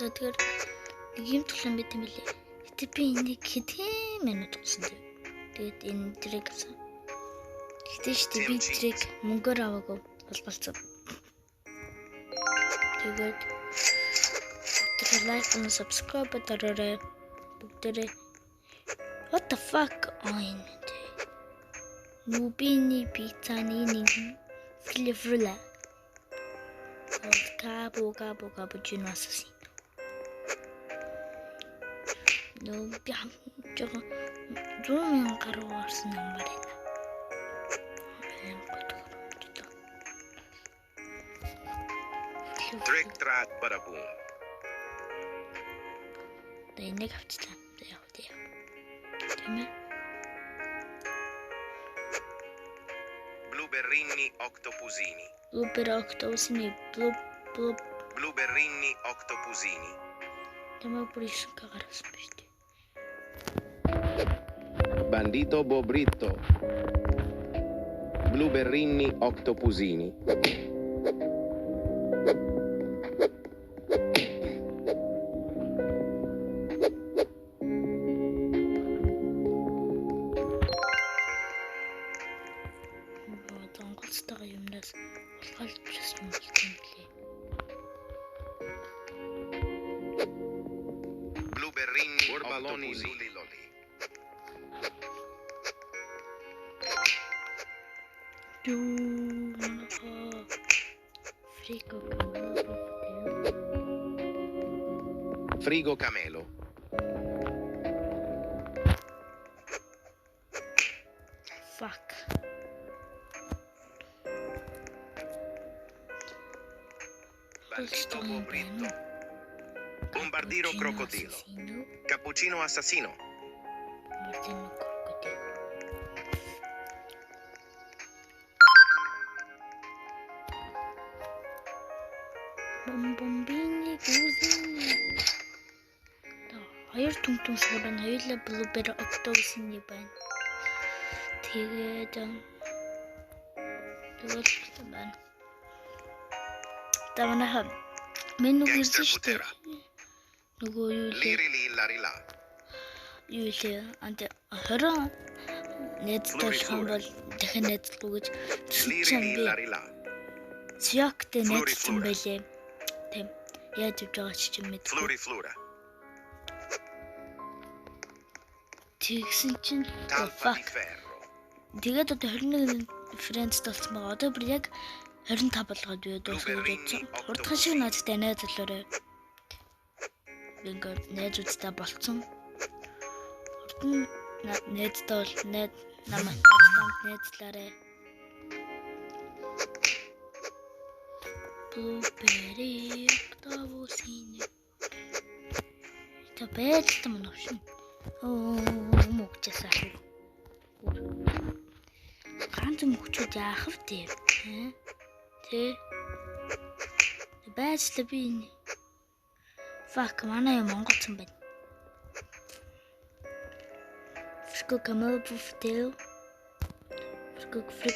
Тэгэхээр нэг юм тоглоом байт юм билээ. Гэтэ би энийг хэдэн минут болсон дээ. Тэгээд энэ трек авсан. Гэтэ штэ би трек мөнгөөр аваагүй болголцсон. Тэгээд өдөр лайк and subscribe дараарай. Бүгдээрээ what the fuck on Нубини пиццаны нэг флифрула. Капучино ассасино. No, би жоохон 100,000 гаруй орсон юм байна. Trick track bada boom. Энийг авчлаа. Яг тийм. Тийм ээ. Blueberrini octopusini. Blueberrini octopusini. Тэмээ бүрийсэн гаргасан биш үү? Bandito Bobrito. Blueberrini octopusini. Тонголцтой юмнаас улгаалж юм хэлсэн лээ. Blueberrini octopusini loli. Frigo camelo. Fuck. Bandito Bobrito. Bombardiro crocodilo. Cappuccino assassino. Бомбомбини гүзини. Хоёр түнтэн суурь нь хоёулаа Blueberry octopusini байна. Тэгээд байна. Тавнаха меню Gangster гэрсэн штэ. putera. Нөгөө юу лээ? Lirili larila. Юу лээ? Анте 20 найзлуулах бол дахин найзлуу гэж Lirili larila. Зяктэй найзлсан байлээ. Тийм. Яаж явж байгаа ч юм мэд. Floriflora. Тэгсэн чинь Talpa di ferro. тэгээд одоо 21 фрэндс болсон байгаа. Одоо бүр яг 25 болгоод юу дуусгаж бодсон. Урдхан шиг надтай найзлаарай. Ингээд найзуудтай болцсон. Урд нь найзтай бол намайг найзлаарай. Blueberry octopusini. Тэ бэлтэн мөн овшин. Мөгчөөс ахив. Ганц мөгчүүд яах вэ? Тэ. Бэжлээ би энэ. Fuck, манай юм монголцсон байна. Frigo camel buffalo. Frigo camel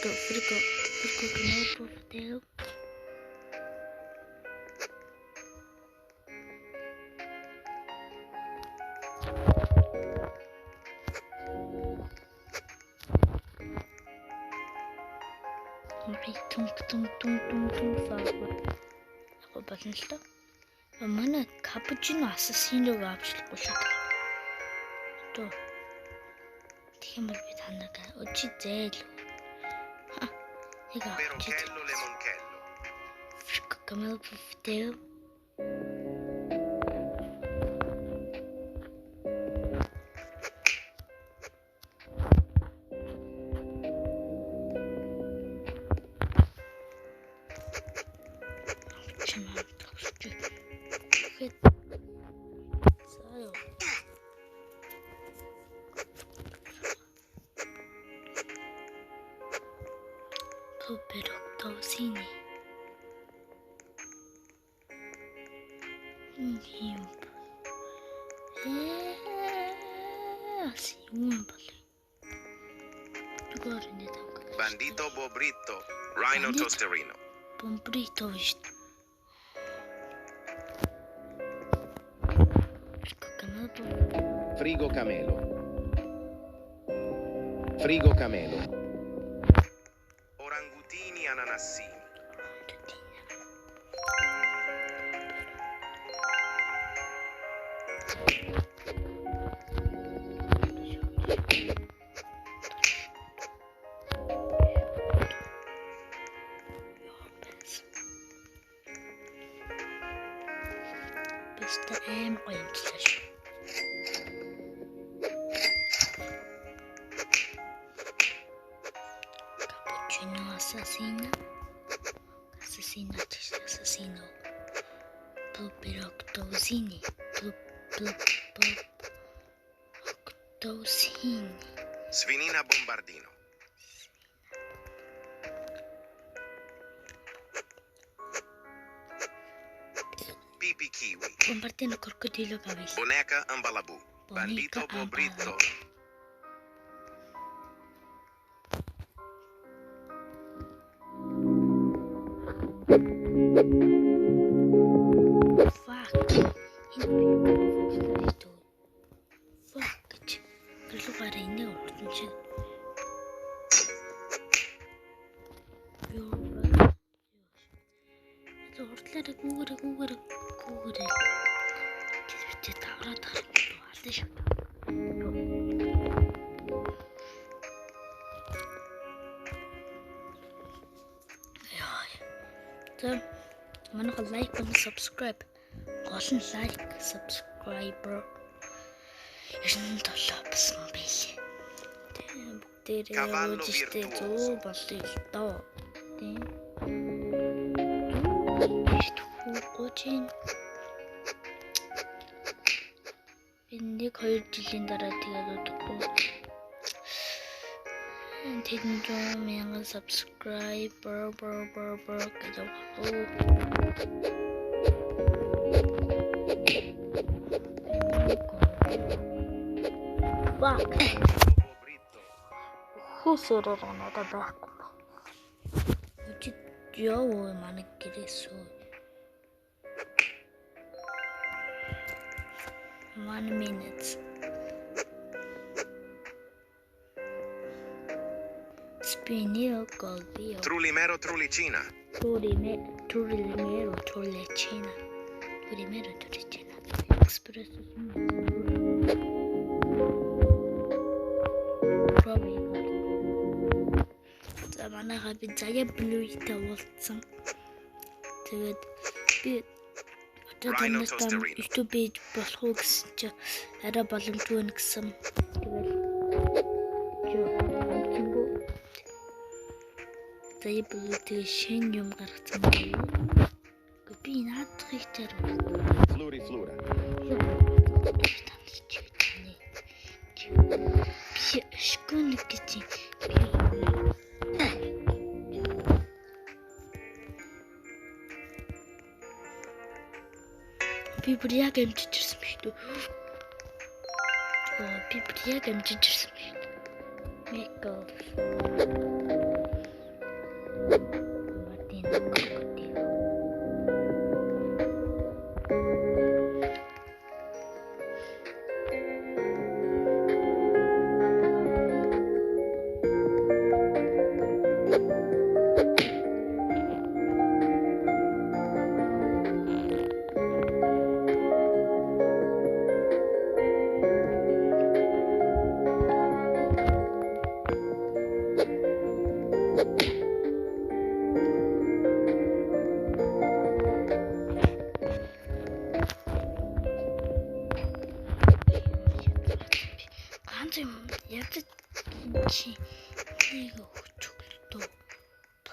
buffalo. Tung фаавар. Яг болно л доо. Манай капучино ассасиног авчлахгүй шүү дээ. Төө. Тийм бол би таныг өчи зээл. Яга. Peroncello lemoncello. Камел буфтел. Blueberry octopusini. Bandito Bobrito. Rhino Tosterino. Bobrito. Frigo camelo. Frigo camelo. Orangutini ananassini. Beste oyuncular. Cappuccino assassino. Assassino. Octosini. Octosini. Svinina bombardino. Pipi kiwi. Bombardino crocodilo cabeza. Boneca ambalabù. Bandito bobrito. Fuck. Lugar ini orton chứ. Ortlara gugure. Bitti davrat vardı şimdi. Tamam. Mana like and subscribe. Голын like, subscriber. Яшин толоопсон байлээ. Бүгдээрээ үжигтэй зөө болъё л доо. Тийм. Гучин. Би 1-2 жилийн дараа тэгээд удахгүй. Тэдэн 100,000 subscriber гэдэг. Fuck. Хөөсөрөр надад байхгүй. Үчиг яа манай гэрээсөө. 1 minute. Spinero Golbio. Trulimero trulicina. Trulimero trulicina. Espresso. Манайха би заяа блюйтэй уулзсан. Тэгээд би одоо YouTube-д болох уу гэсэн чи арай боломжгүй нэ гэсэн. Тэгээд заяа блюйтэй шин юм гаргацсан байна. Би наадахыг тэр. Flora. Шконник гэж. Би бүр яг амжиж ирсэн биш үү? Би бүр яг амжиж ирсэн биш. Меко. Мартин крокодил.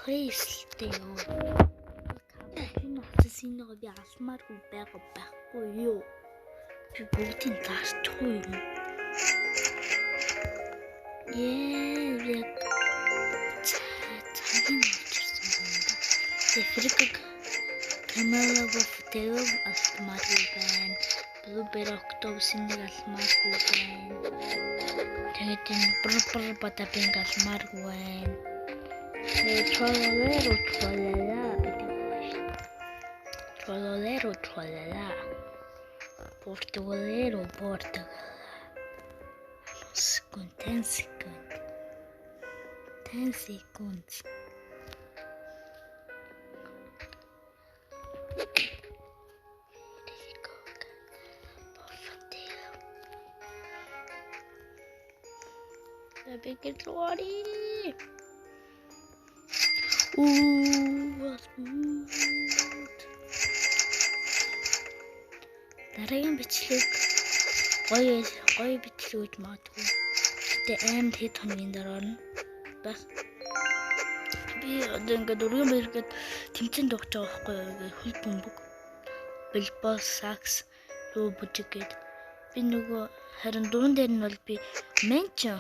Please stay on. Cappuccino assassino би алмааргүй байхгүй юу? Би бүгдийг таашгүй юм. Яг цагийн очирсан байна. Эфрик камера бофтев алмааргүй байна. Blueberry octopus-ийг алмааргүй байна. Тэгээд энэ бр бадабинг алмааргүй байна. Trololero. Portogalero, Portugal. 10 seconds. 10 seconds. Get ready. Ooh, smooth. Дараагийн бичлэг гоё бичлэг гэж магадгүй. Гэтэ амар хэд хоногийн дараа орно. Бас би одоо ингээд өргөн бэргээд тэмцэн дуугч байгаа байхгүй юу? Хөл бөмбөг, билбол, сакс, руу бүжиг гээд би нөгөө харин дуун дээр нь бол би менчэн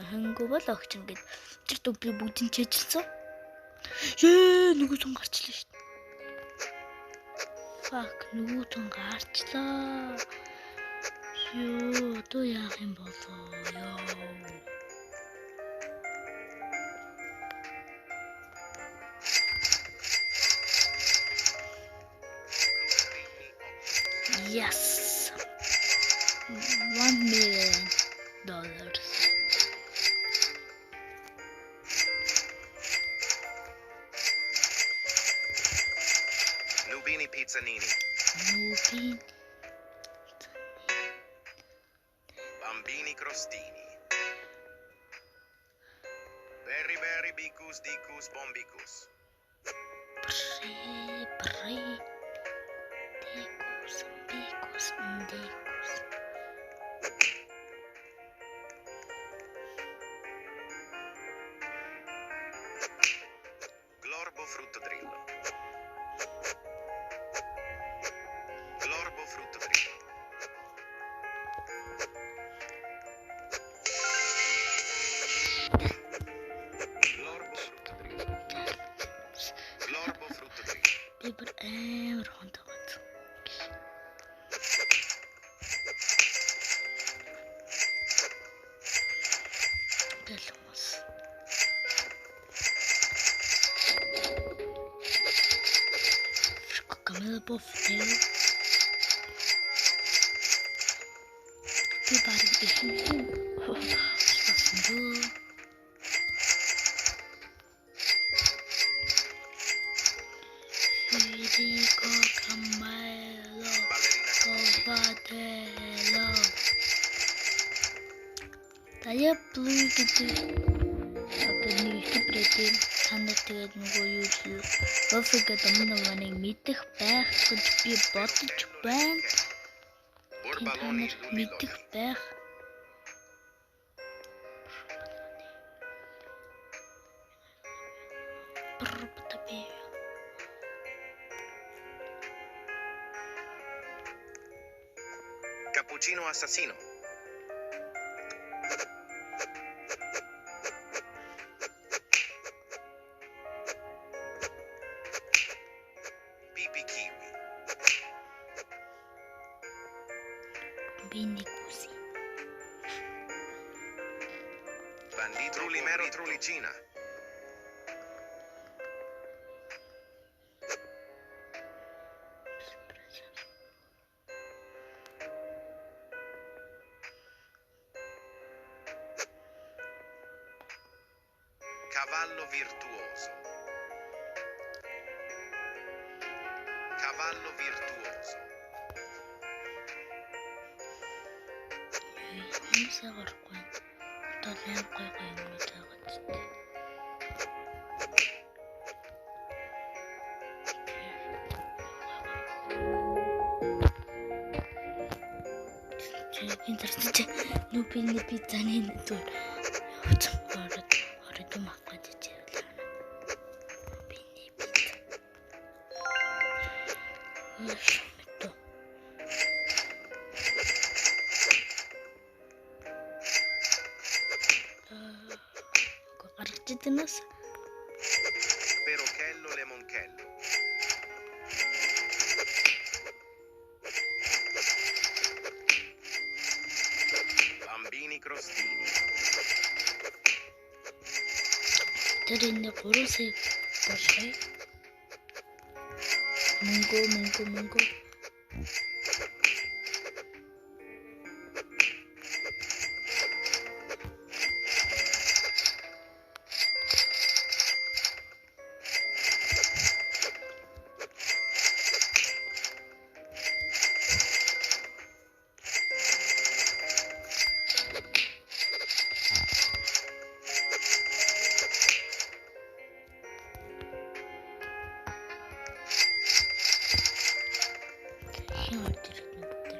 хөнгөө бол огч ингээд тэр дуу би бүгдийг чэжилсэн. Нөгөө тун гарчлаа шүү дээ. Fuck, нөгөө тун гарчлаа. Одоо яах юм болоо ёо. Yes. $1 million. Nubini Pizzanini. Bambini Crostini. Berry Bicus Dicus Bombicus. Dicus. Glorbo Fruttodrillo. Paper амар хондоо. Дэлмос. Камера бофтел. Би барыг ихэнх. Federico Camelo Covatello. Таяа blue гэдэг одоо нэг хэлбэрээр танаар тэгээд нөгөө юу Buffy гэдэг өмнөнийг мэдэх байх гэж би бодож байна. Танаар мэдэх байх. Cappuccino assassino. Pipi kiwi. Bindi così. Bandito Trulimero Trulicina. Cavallo virtuoso. Cavallo virtuoso. Ini seorang Tolong kau menjawab itu. Interesting. Nubini Pizzanini itu. Orang itu makan di jalan. Nubini Pizza. Itu. Kok arti nas? Perochello Lemonchello. Bambini Crostini. Terinde kurusi boşay. Mungo. Дэлхийн орд ирэх нь бүгд.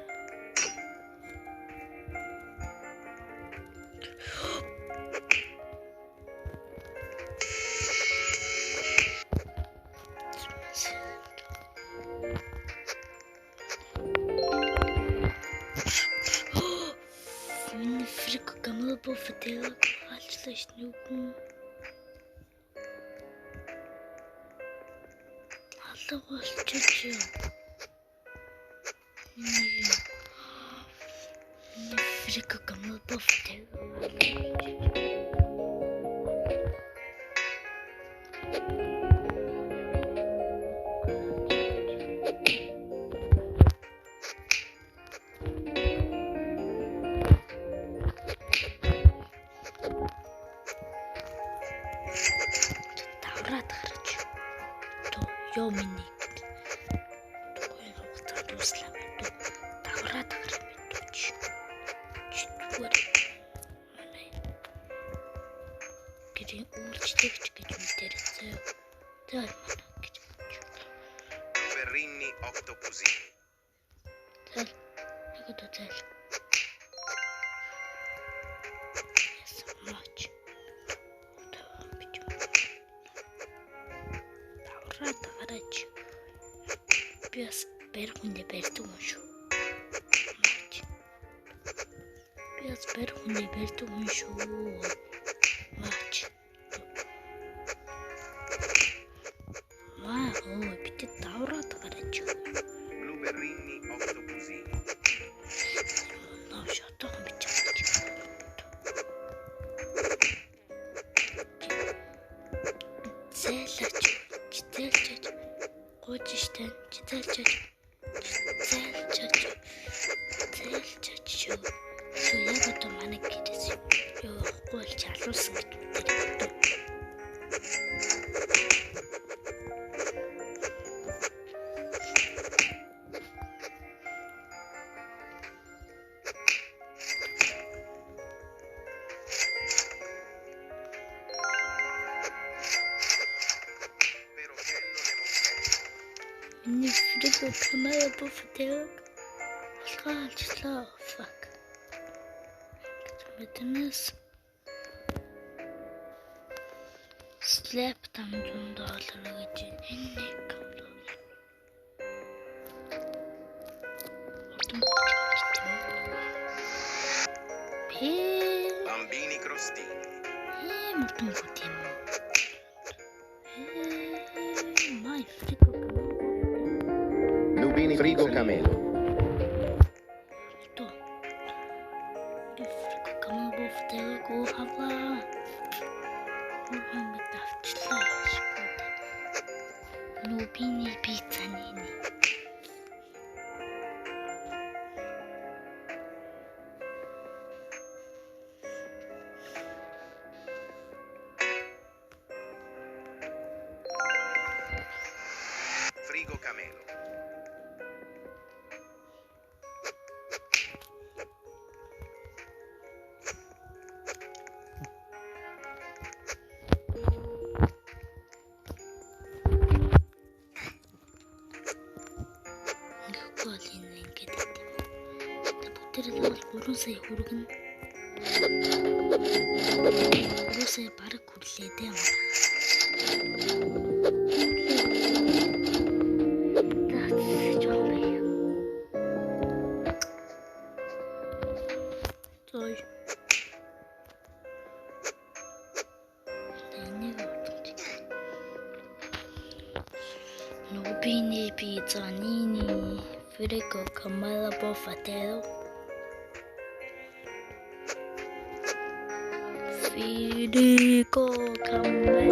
Энэ фрик гамал бофтел алчлаа шнүгэн. Алга болчихж юу. Энэ фрик гамал бофтел. Тавраад гарч. То ёо миний. Тохой хугацаа дуслаа мэт. Тавраад гарч мэт. Чүгээр. Гэрийн үйлчлэгч гэж мэдэрсэн. Тэр манай гэж. Luberrini octopusini. Тэл. Яг одоо тэл. Ясамаач. Тавраад гарч. Би бас бэр хүндээ барьдаг юм шүү. Би бас бэр хүндээ барьдаг юм шүү. Маач. Маа оо бид тавраад гарч. Luberrini octopusini. Наа шатах юм биш гэж. Зээлч. Зээлч. Гооч штэ. Зээлч. Зээлч шүү. Юу яг одоо манай гэрээс юу гол чалуулсан гэж мэдэрээ. Perochello lemoncello. Миний фрик камера бофтел. Алхаачлаа. Fuck. Мэдэнэс. Slap $500 гэж энэ камера. Bambini crostini. Мөрдөн гот юм. Май фрик Lubini frigo camelo. то. Фрик камера бофтел го хаваа. Мухаммед авчлаа. Лубини пиццанини. Frigo camelo. Гол энэ ингээд идэв. Бүгдээрээ л 3 сая хүргэн. 3 сая бараг хүрлээ дээ. Зой. Энийг утгач. Nubini pizzanini, frigo camera bofatero. Frigo camera.